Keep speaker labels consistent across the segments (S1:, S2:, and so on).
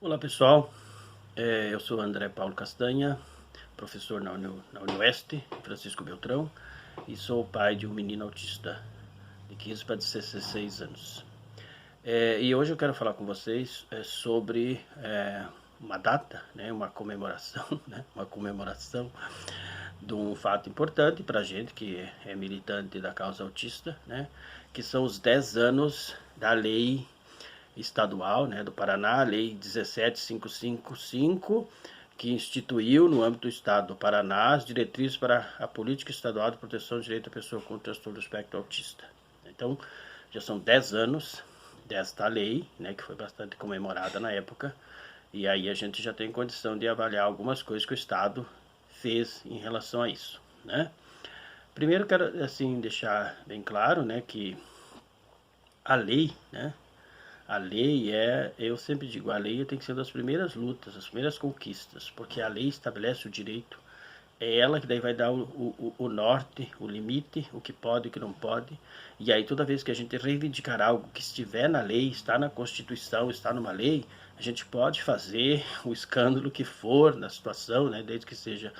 S1: Olá pessoal, eu sou André Paulo Castanha, professor na Unioeste, Francisco Beltrão, e sou pai de um menino autista de 15 para 16 anos. E hoje eu quero falar com vocês sobre uma data, né, uma comemoração, né, uma comemoração de um fato importante para a gente que é militante da causa autista, né, que são os 10 anos da lei estadual, né, do Paraná, a Lei 17.555, que instituiu no âmbito do Estado do Paraná as diretrizes para a política estadual de proteção do direito da pessoa com transtorno do espectro autista. Então, já são 10 anos desta lei, né, que foi bastante comemorada na época, e aí a gente já tem condição de avaliar algumas coisas que o Estado fez em relação a isso, né. Primeiro, quero assim deixar bem claro, né, que a lei, né, a lei eu sempre digo, a lei tem que ser das primeiras lutas, as primeiras conquistas, porque a lei estabelece o direito, é ela que daí vai dar o norte, o limite, o que pode e o que não pode, e aí toda vez que a gente reivindicar algo que estiver na lei, está na Constituição, está numa lei, a gente pode fazer o escândalo que for na situação, né, desde que seja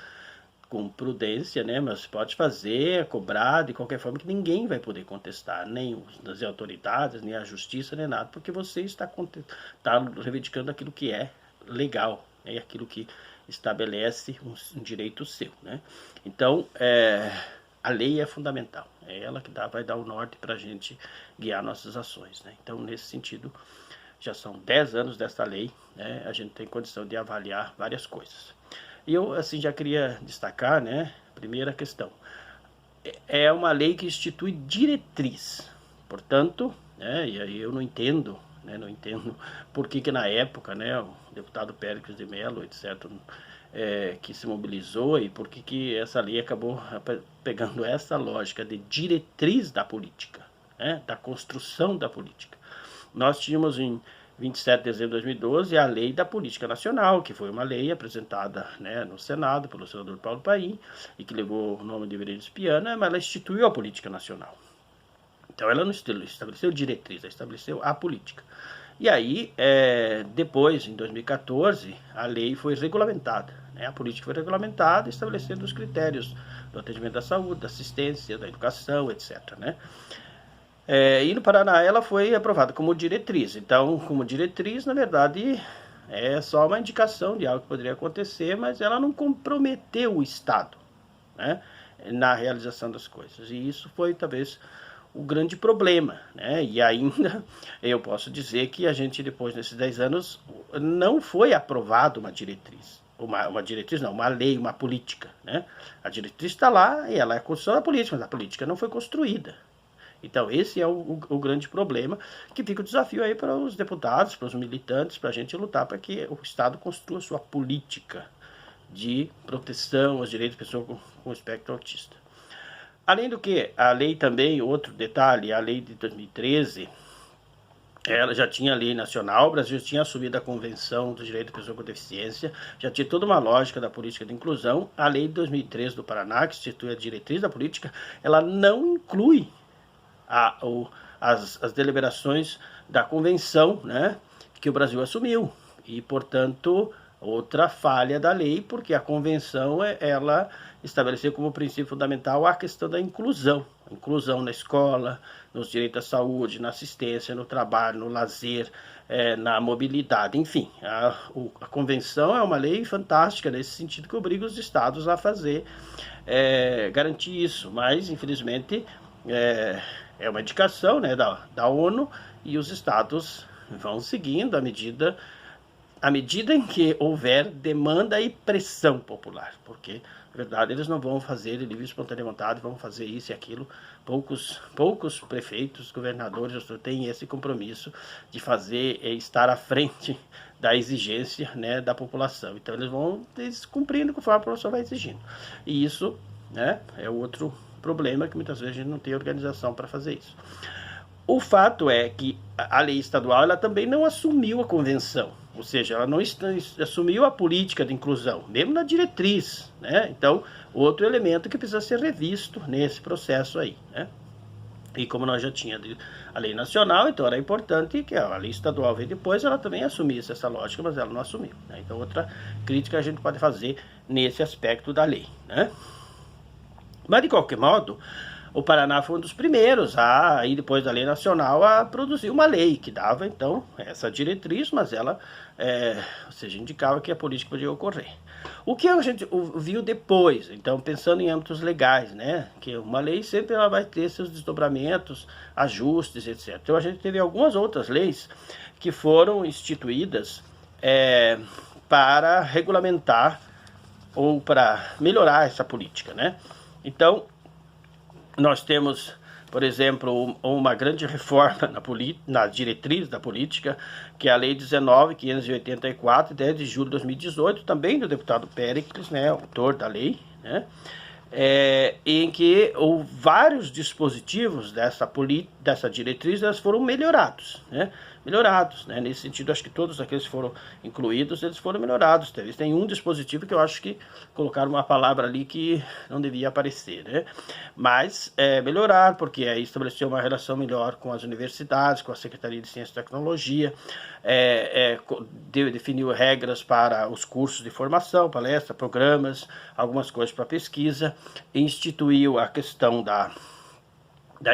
S1: com prudência, né, mas pode fazer, cobrar de qualquer forma que ninguém vai poder contestar, nem as autoridades, nem a justiça, nem nada, porque você está reivindicando aquilo que é legal, né, aquilo que estabelece um direito seu, né. Então, a lei é fundamental, é ela que vai dar o norte para a gente guiar nossas ações, né. Então, nesse sentido, já são 10 anos dessa lei, né, a gente tem condição de avaliar várias coisas. E eu, assim, já queria destacar, né, primeira questão, é uma lei que institui diretriz, portanto, né, e aí eu não entendo, né, não entendo por que na época, né, o deputado Péricles de Mello, etc., que se mobilizou e por que essa lei acabou pegando essa lógica de diretriz da política, né, da construção da política. Nós tínhamos em 27 de dezembro de 2012, a Lei da Política Nacional, que foi uma lei apresentada, né, no Senado pelo senador Paulo Paim, e que levou o nome de Veredas Piana, mas ela instituiu a política nacional. Então ela não estabeleceu diretriz, ela estabeleceu a política. E aí, depois, em 2014, a lei foi regulamentada, né, a política foi regulamentada, estabelecendo os critérios do atendimento da saúde, da assistência, da educação, etc., né. E no Paraná ela foi aprovada como diretriz. Então, como diretriz, na verdade, é só uma indicação de algo que poderia acontecer, mas ela não comprometeu o Estado, né, na realização das coisas. E isso foi, talvez, o grande problema, né? E ainda eu posso dizer que a gente, depois desses 10 anos, não foi aprovada uma diretriz. Uma diretriz não, uma lei, uma política, né? A diretriz está lá e ela é a construção da política, mas a política não foi construída. Então esse é o grande problema, que fica o desafio aí para os deputados, para os militantes, para a gente lutar para que o Estado construa sua política de proteção aos direitos de pessoas com espectro autista. Além do que, a lei também, outro detalhe, a lei de 2013, ela já tinha a lei nacional, o Brasil tinha assumido a Convenção do Direito da Pessoa com Deficiência, já tinha toda uma lógica da política de inclusão. A lei de 2013 do Paraná, que institui a diretriz da política, ela não inclui as deliberações da convenção, né, que o Brasil assumiu, e portanto outra falha da lei, porque a convenção ela estabeleceu como princípio fundamental a questão da inclusão na escola, nos direitos à saúde, na assistência, no trabalho, no lazer, na mobilidade, enfim, a convenção é uma lei fantástica nesse sentido, que obriga os estados a fazer, garantir isso, mas infelizmente é uma indicação, né, da ONU, e os estados vão seguindo à medida em que houver demanda e pressão popular, porque, na verdade, eles não vão fazer de livre e espontânea vontade, vão fazer isso e aquilo. Poucos prefeitos, governadores têm esse compromisso de fazer, estar à frente da exigência, né, da população. Então eles vão cumprindo conforme a população vai exigindo. E isso, né, é outro problema, que muitas vezes a gente não tem organização para fazer isso. O fato é que a lei estadual ela também não assumiu a convenção, ou seja, ela não assumiu a política de inclusão, mesmo na diretriz, né? Então, outro elemento que precisa ser revisto nesse processo aí, né? E como nós já tínhamos a lei nacional, então era importante que a lei estadual veio depois, ela também assumisse essa lógica, mas ela não assumiu, né? Então outra crítica a gente pode fazer nesse aspecto da lei, né? Mas de qualquer modo, o Paraná foi um dos primeiros aí depois da lei nacional, a produzir uma lei que dava então essa diretriz, mas ela, ou seja, indicava que a política podia ocorrer. O que a gente viu depois, então pensando em âmbitos legais, né, que uma lei sempre ela vai ter seus desdobramentos, ajustes, etc. Então a gente teve algumas outras leis que foram instituídas para regulamentar ou para melhorar essa política, né? Então nós temos, por exemplo, uma grande reforma na diretriz da política, que é a Lei 19.584, de 10 de julho de 2018, também do deputado Péricles, né, autor da lei, né, em que vários dispositivos dessa diretriz elas foram melhorados, né? Nesse sentido, acho que todos aqueles que foram incluídos, eles foram melhorados. Tem um dispositivo que eu acho que colocaram uma palavra ali que não devia aparecer, né? Mas melhorar, porque aí estabeleceu uma relação melhor com as universidades, com a Secretaria de Ciência e Tecnologia, definiu regras para os cursos de formação, palestra, programas, algumas coisas para pesquisa, instituiu a questão da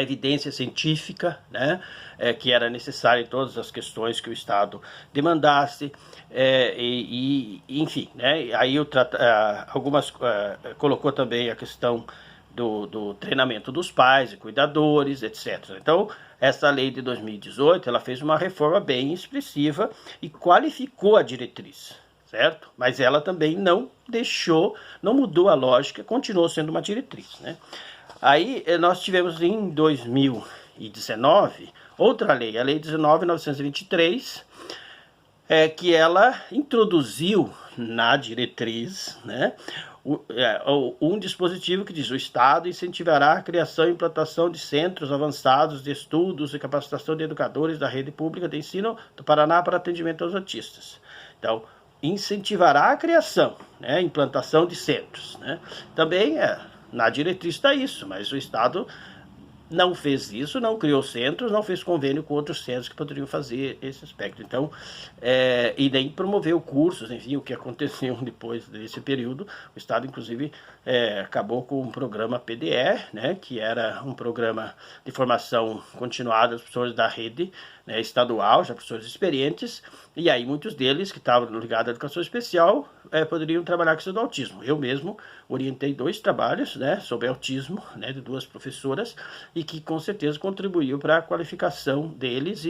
S1: evidência científica, né, que era necessária em todas as questões que o Estado demandasse, enfim, né, aí colocou também a questão do treinamento dos pais e cuidadores, etc. Então, essa lei de 2018, ela fez uma reforma bem expressiva e qualificou a diretriz, certo? Mas ela também não mudou a lógica, continuou sendo uma diretriz, né? Aí nós tivemos em 2019 outra lei, a Lei 19.923, que ela introduziu na diretriz, né, um dispositivo que diz: o Estado incentivará a criação e implantação de centros avançados de estudos e capacitação de educadores da rede pública de ensino do Paraná para atendimento aos autistas. Então, incentivará a criação, né, implantação de centros, né? Também na diretriz está isso, mas o Estado não fez isso, não criou centros, não fez convênio com outros centros que poderiam fazer esse aspecto. Então, e nem promoveu cursos, enfim, o que aconteceu depois desse período. O Estado, inclusive, acabou com o programa PDE, né, que era um programa de formação continuada dos professores da rede, né, estadual, já professores experientes, e aí muitos deles que estavam ligados à educação especial poderiam trabalhar com a questão do autismo. Eu mesmo orientei 2 trabalhos, né, sobre autismo, né, de 2 professoras, e que com certeza contribuiu para a qualificação deles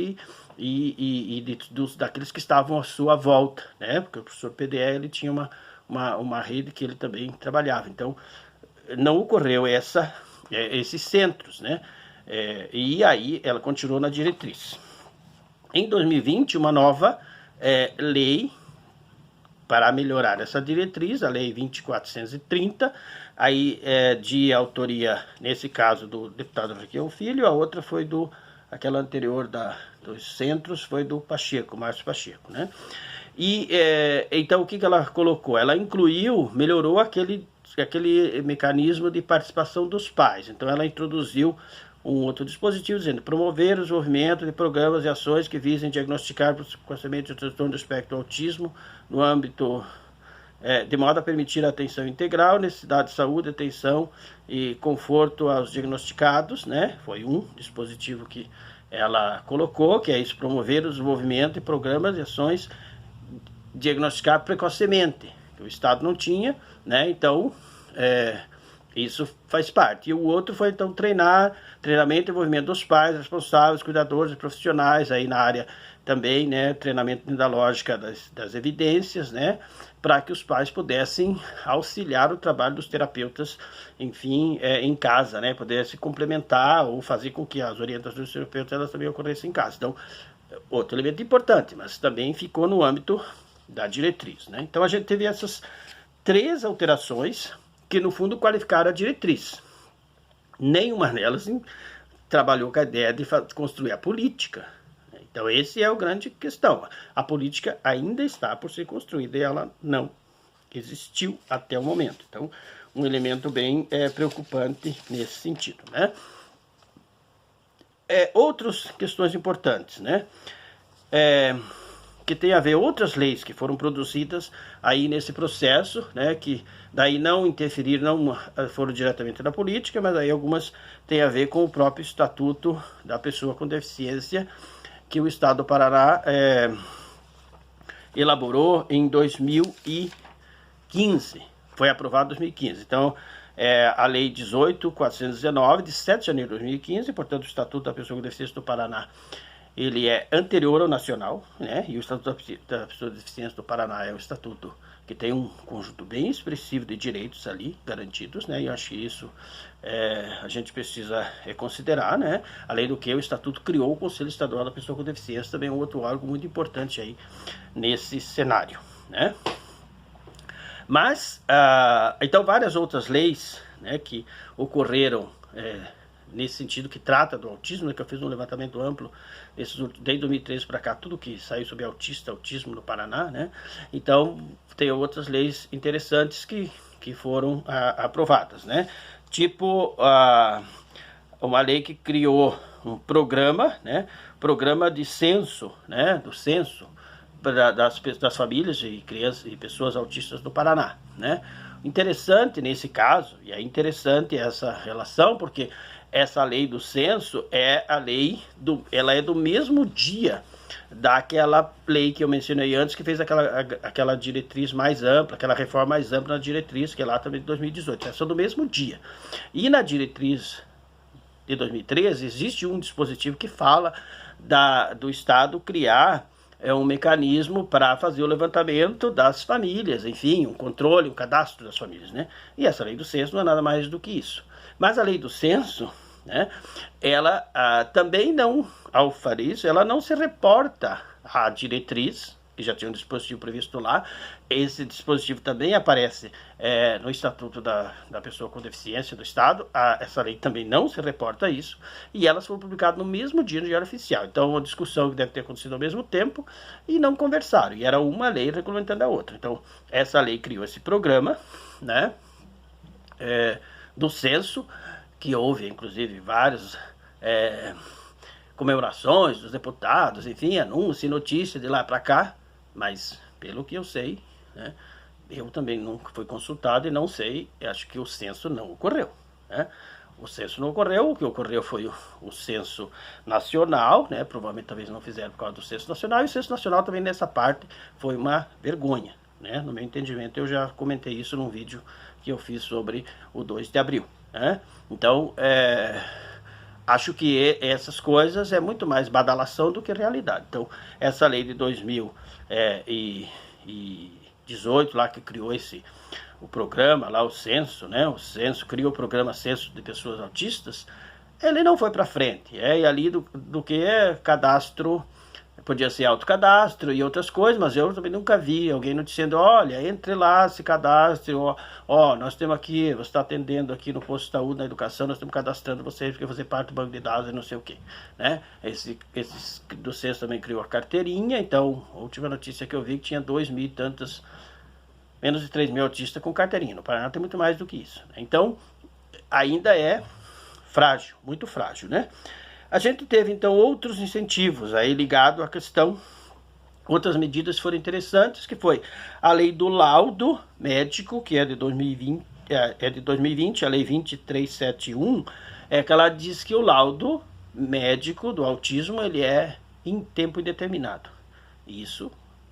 S1: daqueles que estavam à sua volta, né, porque o professor PDE ele tinha uma rede que ele também trabalhava. Então, não ocorreu esses centros, né, e aí ela continuou na diretriz. Em 2020, uma nova lei para melhorar essa diretriz, a Lei 20.430, aí de autoria, nesse caso, do deputado Raquel Filho, a outra foi aquela anterior dos centros, foi do Pacheco, Márcio Pacheco, né? E então o que ela colocou? Ela melhorou aquele mecanismo de participação dos pais. Então ela introduziu um outro dispositivo dizendo: promover o desenvolvimento de programas e ações que visem diagnosticar precocemente o transtorno do espectro do autismo no âmbito de modo a permitir a atenção integral, necessidade de saúde, atenção e conforto aos diagnosticados, né? Foi um dispositivo que ela colocou, que é isso: promover o desenvolvimento de programas e ações diagnosticar precocemente, que o Estado não tinha, né? Então, isso faz parte. E o outro foi, então, treinamento e envolvimento dos pais, responsáveis, cuidadores e profissionais, aí na área também, né, treinamento da lógica das evidências, né, para que os pais pudessem auxiliar o trabalho dos terapeutas, enfim, em casa, né, pudessem complementar ou fazer com que as orientações dos terapeutas elas também ocorressem em casa. Então, outro elemento importante, mas também ficou no âmbito da diretriz, né. Então, a gente teve essas 3 alterações que, no fundo, qualificaram a diretriz. Nenhuma delas trabalhou com a ideia de construir a política. Então, esse é a grande questão. A política ainda está por ser construída e ela não existiu até o momento. Então, um elemento bem preocupante nesse sentido, né? outras questões importantes, né? Que tem a ver outras leis que foram produzidas aí nesse processo, né, que daí não interferiram, não foram diretamente na política, mas aí algumas têm a ver com o próprio Estatuto da Pessoa com Deficiência, que o Estado do Paraná elaborou em 2015, foi aprovado em 2015, então a Lei 18.419, de 7 de janeiro de 2015, portanto o Estatuto da Pessoa com Deficiência do Paraná, ele é anterior ao nacional, né? E o Estatuto da Pessoa com Deficiência do Paraná é o estatuto que tem um conjunto bem expressivo de direitos ali garantidos, né? E eu acho que isso a gente precisa considerar, né? Além do que o estatuto criou o Conselho Estadual da Pessoa com Deficiência, também um outro órgão muito importante aí nesse cenário, né? Mas, então várias outras leis, né, que ocorreram nesse sentido, que trata do autismo, né, que eu fiz um levantamento amplo desde 2013 para cá, tudo que saiu sobre autismo no Paraná, né? Então tem outras leis interessantes que foram aprovadas, né? Tipo uma lei que criou um programa, né? Programa de censo, né? Do censo das famílias e crianças e pessoas autistas do Paraná, né? Interessante nesse caso, e é interessante essa relação, porque essa lei do censo ela é do mesmo dia daquela lei que eu mencionei antes, que fez aquela diretriz mais ampla, aquela reforma mais ampla na diretriz, que é lá também de 2018, essa é do mesmo dia. E na diretriz de 2013 existe um dispositivo que fala do Estado criar um mecanismo para fazer o levantamento das famílias, enfim, um controle, um cadastro das famílias, né? E essa lei do censo não é nada mais do que isso. Mas a lei do censo, né, ela também não, ao fazer isso, ela não se reporta à diretriz, que já tinha um dispositivo previsto lá. Esse dispositivo também aparece no Estatuto da Pessoa com Deficiência do Estado. Essa lei também não se reporta a isso, e elas foram publicadas no mesmo dia no Diário Oficial. Então, uma discussão que deve ter acontecido ao mesmo tempo, e não conversaram, e era uma lei regulamentando a outra. Então, essa lei criou esse programa, né, do censo, que houve, inclusive, várias comemorações dos deputados, enfim, anúncio e notícia de lá para cá, mas, pelo que eu sei, né, eu também nunca fui consultado e não sei, acho que o censo não ocorreu, né? O censo não ocorreu, o que ocorreu foi o censo nacional, né? Provavelmente talvez não fizeram por causa do censo nacional, e o censo nacional também nessa parte foi uma vergonha, né? No meu entendimento, eu já comentei isso num vídeo que eu fiz sobre o 2 de abril, né? Então, acho que essas coisas é muito mais badalação do que realidade. Então, essa lei de 2018, lá que criou o programa, lá o censo, né? O censo criou o programa Censo de Pessoas Autistas, ele não foi para frente. E ali do que cadastro, podia ser autocadastro e outras coisas, mas eu também nunca vi alguém dizendo, olha, entre lá, se cadastre, nós temos aqui, você está atendendo aqui no posto de saúde, na educação, nós estamos cadastrando vocês porque fazer parte do banco de dados e não sei o que, né? Esse do censo também criou a carteirinha. Então, a última notícia que eu vi que tinha 2.000 e tantas, menos de 3.000 autistas com carteirinha. No Paraná tem muito mais do que isso. Então, ainda é frágil, muito frágil, né? A gente teve, então, outros incentivos aí ligado à questão, outras medidas foram interessantes, que foi a lei do laudo médico, que é de 2020, a lei 2371, que ela diz que o laudo médico do autismo, ele é em tempo indeterminado. Isso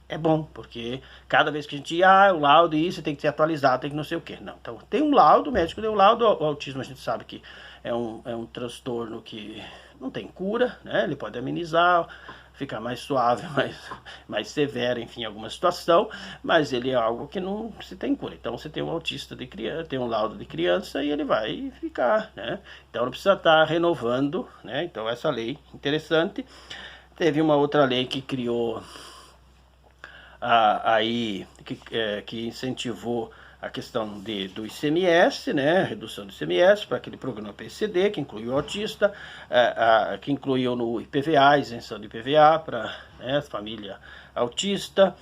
S1: é bom, porque cada vez que a gente o laudo, isso tem que ser atualizado, tem que não sei o que. Não, então tem um laudo médico, tem um laudo. O autismo a gente sabe que é um transtorno que não tem cura, né? Ele pode amenizar, ficar mais suave, mais severo, enfim, em alguma situação, mas ele é algo que não se tem cura. Então você tem um autista de criança, tem um laudo de criança e ele vai ficar, né? Então não precisa estar renovando, né? Então essa lei interessante. Teve uma outra lei que criou que incentivou a questão do ICMS, né, redução do ICMS para aquele programa PCD, que incluiu o autista, que incluiu no IPVA, isenção do IPVA para a família autista.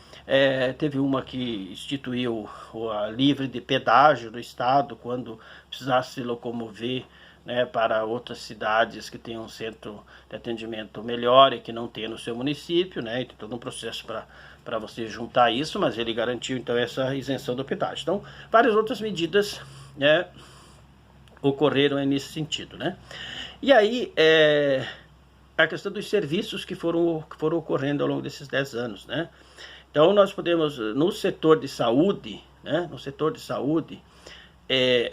S1: Teve uma que instituiu a livre de pedágio do Estado quando precisasse se locomover né, para outras cidades que tenham um centro de atendimento melhor e que não tem no seu município, né, e tem todo um processo para você juntar isso, mas ele garantiu então essa isenção do pedágio. Então, várias outras medidas, né, ocorreram nesse sentido, né. E aí, a questão dos serviços que foram ocorrendo ao longo desses 10 anos, né. Então, nós podemos, no setor de saúde, né, no setor de saúde,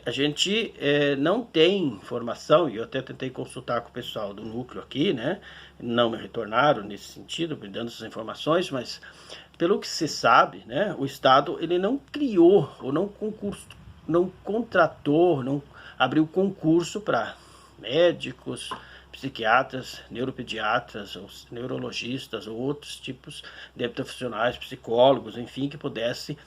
S1: a gente não tem informação, e eu até tentei consultar com o pessoal do núcleo aqui, né, não me retornaram nesse sentido, me dando essas informações, mas pelo que se sabe, né, o Estado ele não criou, ou não contratou, não abriu concurso para médicos, psiquiatras, neuropediatras, ou neurologistas, ou outros tipos de profissionais, psicólogos, enfim, que pudesse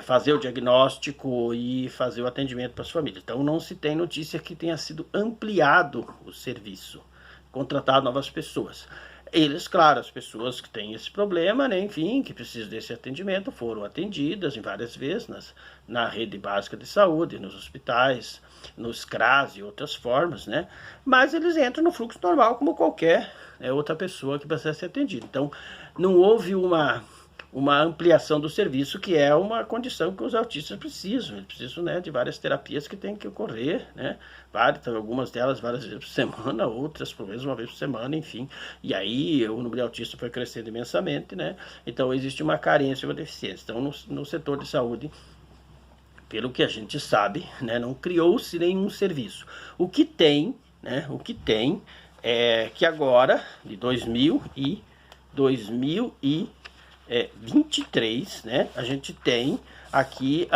S1: fazer o diagnóstico e fazer o atendimento para as famílias. Então, não se tem notícia que tenha sido ampliado o serviço, contratado novas pessoas. Eles, claro, as pessoas que têm esse problema, né, enfim, que precisam desse atendimento, foram atendidas em várias vezes na rede básica de saúde, nos hospitais, nos CRAS e outras formas, né, mas eles entram no fluxo normal como qualquer outra pessoa que precisa ser atendida. Então, não houve uma ampliação do serviço, que é uma condição que os autistas precisam. Eles precisam, né, de várias terapias que tem que ocorrer, né, algumas delas várias vezes por semana, outras por vezes uma vez por semana, enfim. E aí o número de autistas foi crescendo imensamente, né, então existe uma carência, uma deficiência. Então, no setor de saúde, pelo que a gente sabe, né, não criou-se nenhum serviço. O que tem é que agora, de 2023, né, a gente tem aqui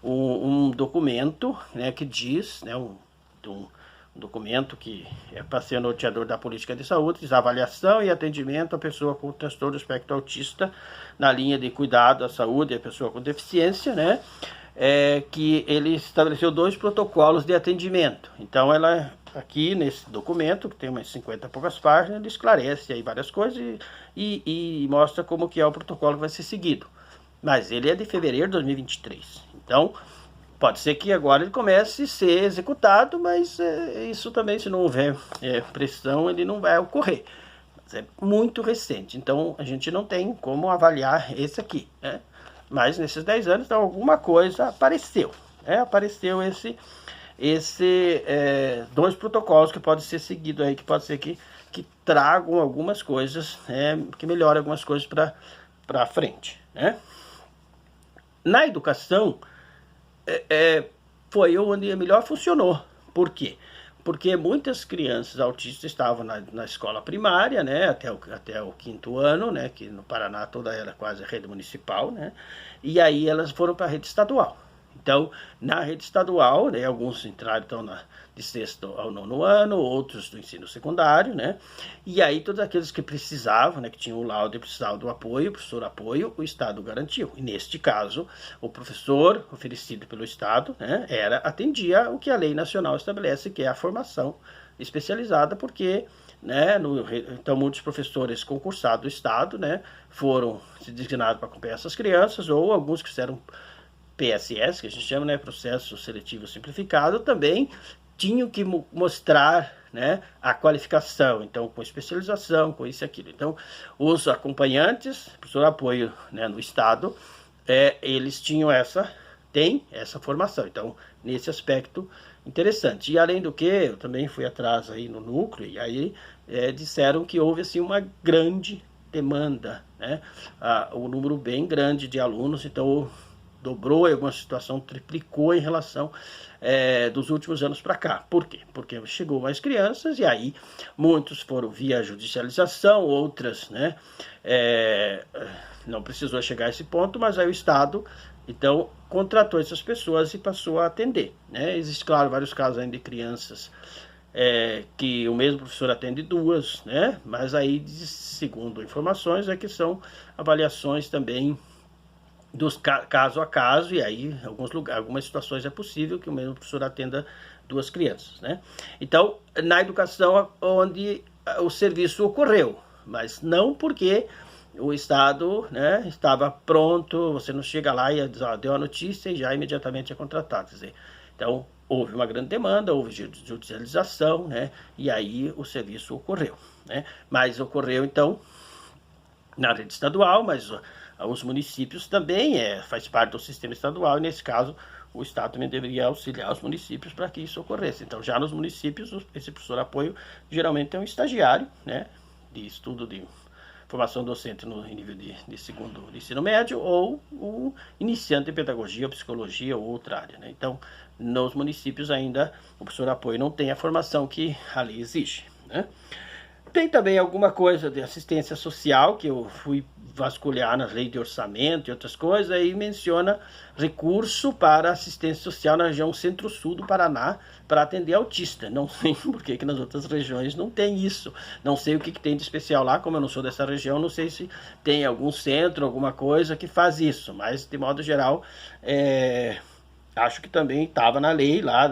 S1: um documento, né, que diz, né, um documento que é para ser norteador da política de saúde, diz avaliação e atendimento à pessoa com transtorno do espectro autista na linha de cuidado à saúde e à pessoa com deficiência, né, que ele estabeleceu 2 protocolos de atendimento. Então, ela aqui nesse documento, que tem umas 50 e poucas páginas, ele esclarece aí várias coisas e mostra como que é o protocolo que vai ser seguido. Mas ele é de fevereiro de 2023. Então, pode ser que agora ele comece a ser executado, mas isso também, se não houver pressão, ele não vai ocorrer. Mas é muito recente, então a gente não tem como avaliar esse aqui, né? Mas nesses 10 anos, então, alguma coisa apareceu, né? Apareceu esses 2 protocolos que podem ser seguidos aí, que pode ser que tragam algumas coisas, que melhorem algumas coisas para frente, né? Na educação, foi onde melhor funcionou. Por quê? Porque muitas crianças autistas estavam na escola primária, né, até o 5º ano, né, que no Paraná toda ela é quase rede municipal, né, e aí elas foram para a rede estadual. Então, na rede estadual, né, alguns entraram então, de 6º ao 9º ano, outros do ensino secundário, né, e aí todos aqueles que precisavam, né, que tinham o laudo e precisavam do apoio, professor apoio, o Estado garantiu. E neste caso, o professor oferecido pelo Estado, né, atendia o que a lei nacional estabelece, que é a formação especializada, porque, né, então muitos professores concursados do Estado, né, foram se designados para acompanhar essas crianças, ou alguns que fizeram PSS, que a gente chama, né, processo seletivo simplificado, também tinham que mostrar, né, a qualificação, então com especialização, com isso e aquilo. Então, os acompanhantes, professor apoio, né, no Estado, eles têm essa formação. Então, nesse aspecto, interessante. E além do que, eu também fui atrás aí no núcleo, e aí disseram que houve assim uma grande demanda, né, um número bem grande de alunos, então dobrou em alguma situação, triplicou em relação dos últimos anos para cá. Por quê? Porque chegou mais crianças e aí muitos foram via judicialização, outras, né, não precisou chegar a esse ponto, mas aí o Estado, então, contratou essas pessoas e passou a atender, né. Existe, claro, vários casos ainda de crianças que o mesmo professor atende 2, né, mas aí, segundo informações, que são avaliações também dos caso a caso, e aí em algumas situações é possível que o mesmo professor atenda 2 crianças, né? Então, na educação onde o serviço ocorreu, mas não porque o Estado, né, estava pronto, você não chega lá e diz, deu a notícia e já imediatamente é contratado. Quer dizer, Então, houve uma grande demanda, houve judicialização, né? E aí o serviço ocorreu, né? Mas ocorreu, então, na rede estadual, mas os municípios também faz parte do sistema estadual, e nesse caso o Estado também deveria auxiliar os municípios para que isso ocorresse. Então, já nos municípios, esse professor apoio geralmente é um estagiário, né, de estudo de formação docente no nível de segundo de ensino médio, ou um iniciante em pedagogia, psicologia ou outra área, né? Então, nos municípios ainda o professor apoio não tem a formação que a lei exige, né? Tem também alguma coisa de assistência social, que eu fui vasculhar nas leis de orçamento e outras coisas, aí menciona recurso para assistência social na região centro-sul do Paraná para atender autista. Não sei por que nas outras regiões não tem isso. Não sei o que tem de especial lá, como eu não sou dessa região, não sei se tem algum centro, alguma coisa que faz isso, mas de modo geral, acho que também estava na lei lá,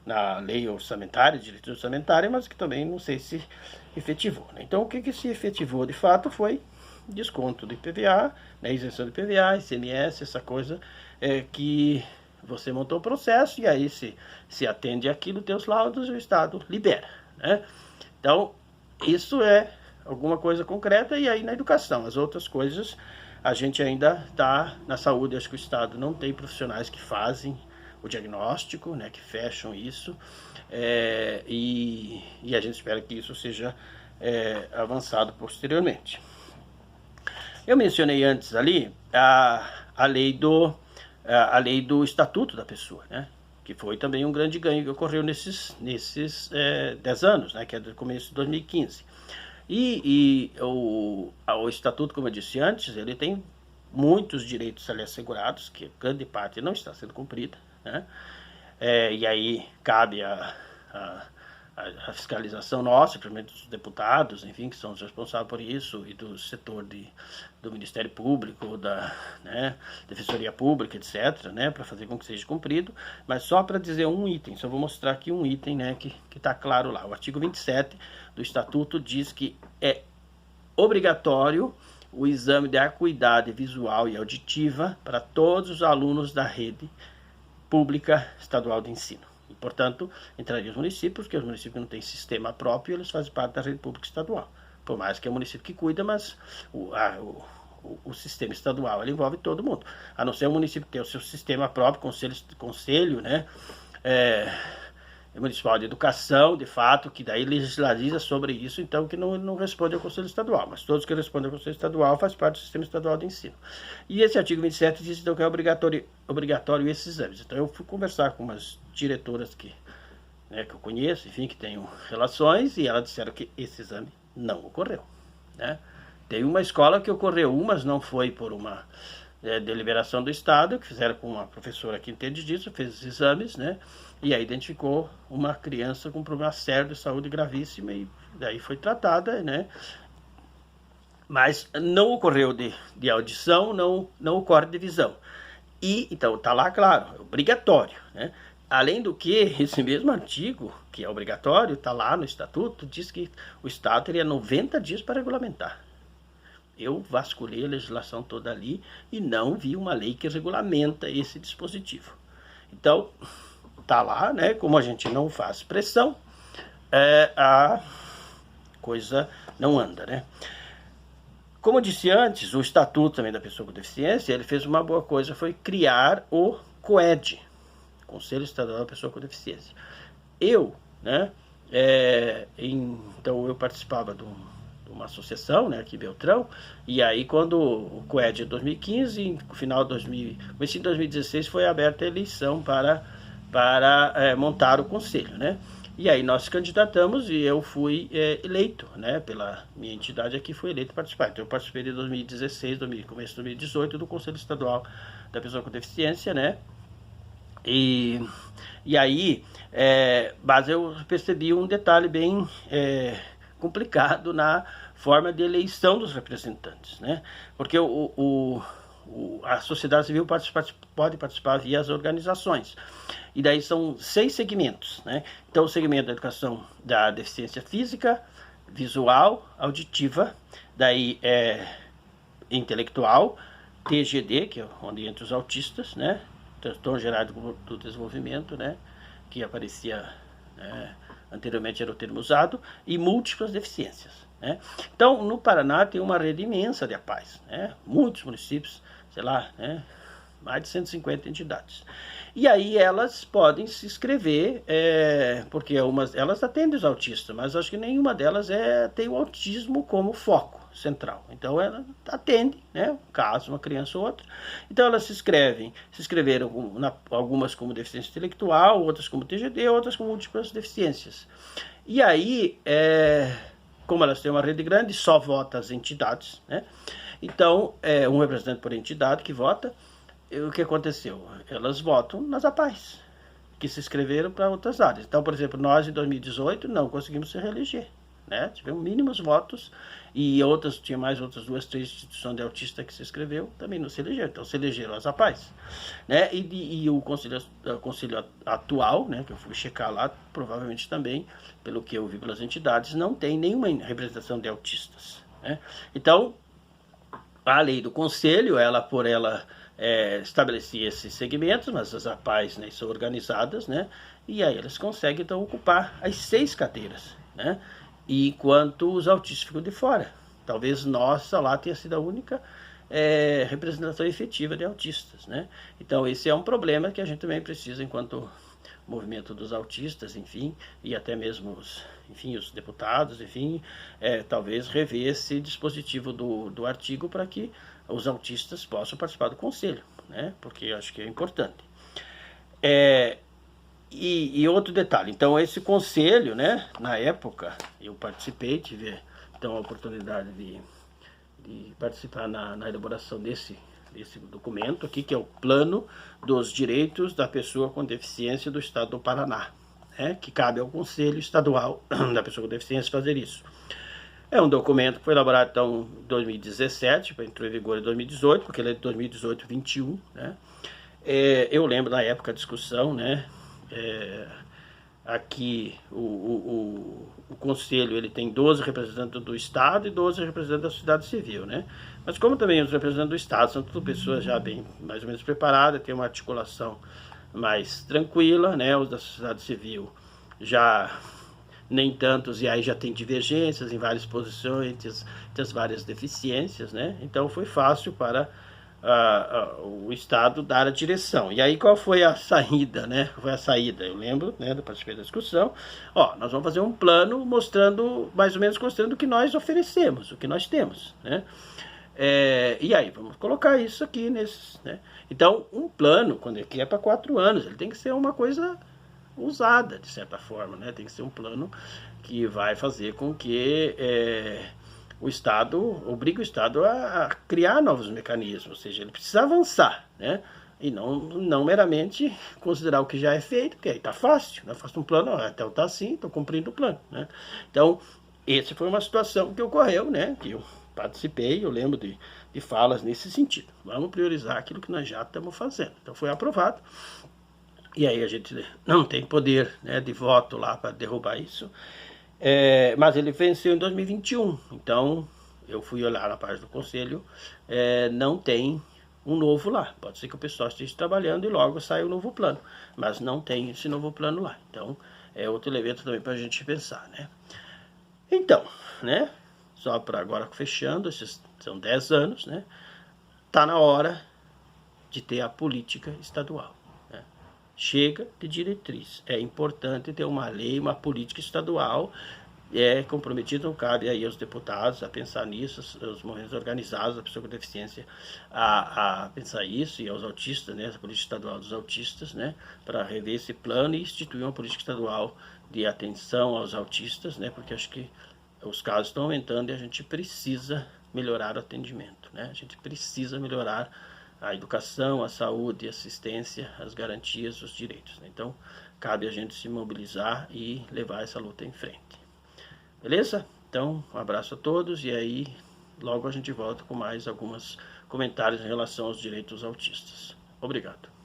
S1: na lei orçamentária, diretriz orçamentária, mas que também não sei se efetivou, né? Então, o que se efetivou de fato foi desconto de IPVA, né, isenção de IPVA, ICMS, essa coisa que você montou o processo e aí se atende aquilo, tem os laudos e o Estado libera, né? Então, isso é alguma coisa concreta. E aí na educação, as outras coisas, a gente ainda está na saúde, acho que o Estado não tem profissionais que fazem o diagnóstico, né, que fecham isso, e a gente espera que isso seja avançado posteriormente. Eu mencionei antes ali a lei do Estatuto da Pessoa, né, que foi também um grande ganho que ocorreu nesses 10 anos, né, que é do começo de 2015. E o Estatuto, como eu disse antes, ele tem muitos direitos ali assegurados, que grande parte não está sendo cumprida, né? E aí cabe a fiscalização nossa, principalmente dos deputados, enfim, que são os responsáveis por isso, e do setor do Ministério Público, da Defensoria Pública, etc., né, para fazer com que seja cumprido. Mas só para dizer um item, só vou mostrar aqui um item, né, que está claro lá. O artigo 27 do Estatuto diz que é obrigatório o exame de acuidade visual e auditiva para todos os alunos da rede pública estadual de ensino. E, portanto, entraria os municípios, porque os municípios não têm sistema próprio, eles fazem parte da rede pública estadual. Por mais que é o município que cuida, mas o sistema estadual ele envolve todo mundo. A não ser o município que tem o seu sistema próprio, conselho, né? Municipal de Educação, de fato, que daí legislariza sobre isso, então que não responde ao Conselho Estadual, mas todos que respondem ao Conselho Estadual faz parte do Sistema Estadual de Ensino. E esse artigo 27 diz então que é obrigatório esses exames. Então eu fui conversar com umas diretoras que eu conheço, enfim, que tenho relações, e elas disseram que esse exame não ocorreu, né? Tem uma escola que ocorreu, mas não foi por uma deliberação do Estado, que fizeram com uma professora que entende disso, fez os exames, né? E aí identificou uma criança com um problema sério de saúde gravíssima, e daí foi tratada, né? Mas não ocorreu de audição, não ocorre de visão. E, então, está lá, claro, é obrigatório, né? Além do que, esse mesmo artigo, que é obrigatório, está lá no Estatuto, diz que o Estado teria 90 dias para regulamentar. Eu vasculhei a legislação toda ali e não vi uma lei que regulamenta esse dispositivo. Então, tá lá, né? Como a gente não faz pressão, a coisa não anda, né? Como eu disse antes, o Estatuto também da Pessoa com Deficiência, ele fez uma boa coisa, foi criar o COED, Conselho Estadual da Pessoa com Deficiência. Então eu participava de uma associação, né, aqui em Beltrão, e aí quando o COED em 2015, no final de 2016, foi aberta a eleição para montar o conselho, né? E aí nós candidatamos e eu fui eleito, né? Pela minha entidade aqui, fui eleito para participar. Então eu participei de 2016, começo de 2018, do Conselho Estadual da Pessoa com Deficiência, né? E aí, mas eu percebi um detalhe bem complicado na forma de eleição dos representantes, né? Porque a sociedade civil pode participar via as organizações. E daí são 6 segmentos, né? Então o segmento da educação da deficiência física, visual, auditiva, daí intelectual, TGD, que é onde entra os autistas, né? transtorno geral do desenvolvimento, né, que aparecia, né, anteriormente era o termo usado, e múltiplas deficiências, né. Então, no Paraná tem uma rede imensa de APAES, né, muitos municípios, sei lá, né, mais de 150 entidades. E aí elas podem se inscrever, porque elas atendem os autistas, mas acho que nenhuma delas tem o autismo como foco central. Então ela atende, né, um caso, uma criança ou outra. Então elas se inscreveram algumas como deficiência intelectual, outras como TGD, outras com múltiplas deficiências. E aí, como elas têm uma rede grande, só vota as entidades, né? Então, um representante por entidade que vota. O que aconteceu? Elas votam nas APAES, que se inscreveram para outras áreas. Então, por exemplo, nós em 2018 não conseguimos se reeleger, né? Tivemos mínimos votos e tinha mais outras 2, 3 instituições de autista que se inscreveu, também não se elegeram. Então, se elegeram as APAES, né? E o conselho atual, né, que eu fui checar lá, provavelmente também, pelo que eu vi pelas entidades, não tem nenhuma representação de autistas, né? Então, a lei do conselho, por ela estabelecia esses segmentos, mas as APAES, né, são organizadas, né, e aí eles conseguem então ocupar as 6 cadeiras, né, e enquanto os autistas ficam de fora. Talvez nossa lá tenha sido a única representação efetiva de autistas, né. Então esse é um problema que a gente também precisa, enquanto movimento dos autistas, enfim, e até mesmo os deputados, enfim, talvez rever esse dispositivo do artigo para que os autistas possam participar do conselho, né? Porque eu acho que é importante. E outro detalhe, então esse conselho, né, na época, eu participei, tive então a oportunidade de participar na elaboração desse documento aqui, que é o Plano dos Direitos da Pessoa com Deficiência do Estado do Paraná, né, que cabe ao Conselho Estadual da Pessoa com Deficiência fazer isso. É um documento que foi elaborado então em 2017, entrou em vigor em 2018, porque ele é de 2018-21, né? Eu lembro na época a discussão, né? Aqui o Conselho ele tem 12 representantes do Estado e 12 representantes da sociedade civil, né? Mas como também os representantes do Estado são tudo pessoas já bem, mais ou menos preparadas, tem uma articulação mais tranquila, né? Os da sociedade civil já nem tantos, e aí já tem divergências em várias posições entre as várias deficiências, né? Então foi fácil para o Estado dar a direção. E aí qual foi a saída, né? Foi a saída, eu lembro, né, do participei da discussão. Nós vamos fazer um plano mostrando, mais ou menos mostrando o que nós oferecemos, o que nós temos, né? E aí, vamos colocar isso aqui nesses, né? Então, um plano, quando ele é para 4 anos, ele tem que ser uma coisa usada, de certa forma, né? Tem que ser um plano que vai fazer com que o Estado, obrigue o Estado a criar novos mecanismos, ou seja, ele precisa avançar, né? E não meramente considerar o que já é feito, porque aí tá fácil, né? Faço um plano, até tá assim, estou cumprindo o plano, né? Então, essa foi uma situação que ocorreu, né? Que eu participei, eu lembro de falas nesse sentido. Vamos priorizar aquilo que nós já estamos fazendo. Então foi aprovado. E aí a gente não tem poder, né, de voto lá para derrubar isso. Mas ele venceu em 2021. Então eu fui olhar na página do Conselho, não tem um novo lá. Pode ser que o pessoal esteja trabalhando e logo saia um novo plano. Mas não tem esse novo plano lá. Então é outro elemento também para a gente pensar, né? Então, né? Só para agora fechando, esses são 10 anos, né? Tá na hora de ter a política estadual. Chega de diretriz. É importante ter uma lei, uma política estadual comprometido, cabe aí aos deputados a pensar nisso, os movimentos organizados, a pessoa com deficiência a pensar isso, e aos autistas, né, a política estadual dos autistas, né, para rever esse plano e instituir uma política estadual de atenção aos autistas, né, porque acho que os casos estão aumentando e a gente precisa melhorar o atendimento, né, a gente precisa melhorar a educação, a saúde, a assistência, as garantias, os direitos, né? Então, cabe a gente se mobilizar e levar essa luta em frente. Beleza? Então, um abraço a todos e aí logo a gente volta com mais alguns comentários em relação aos direitos autistas. Obrigado.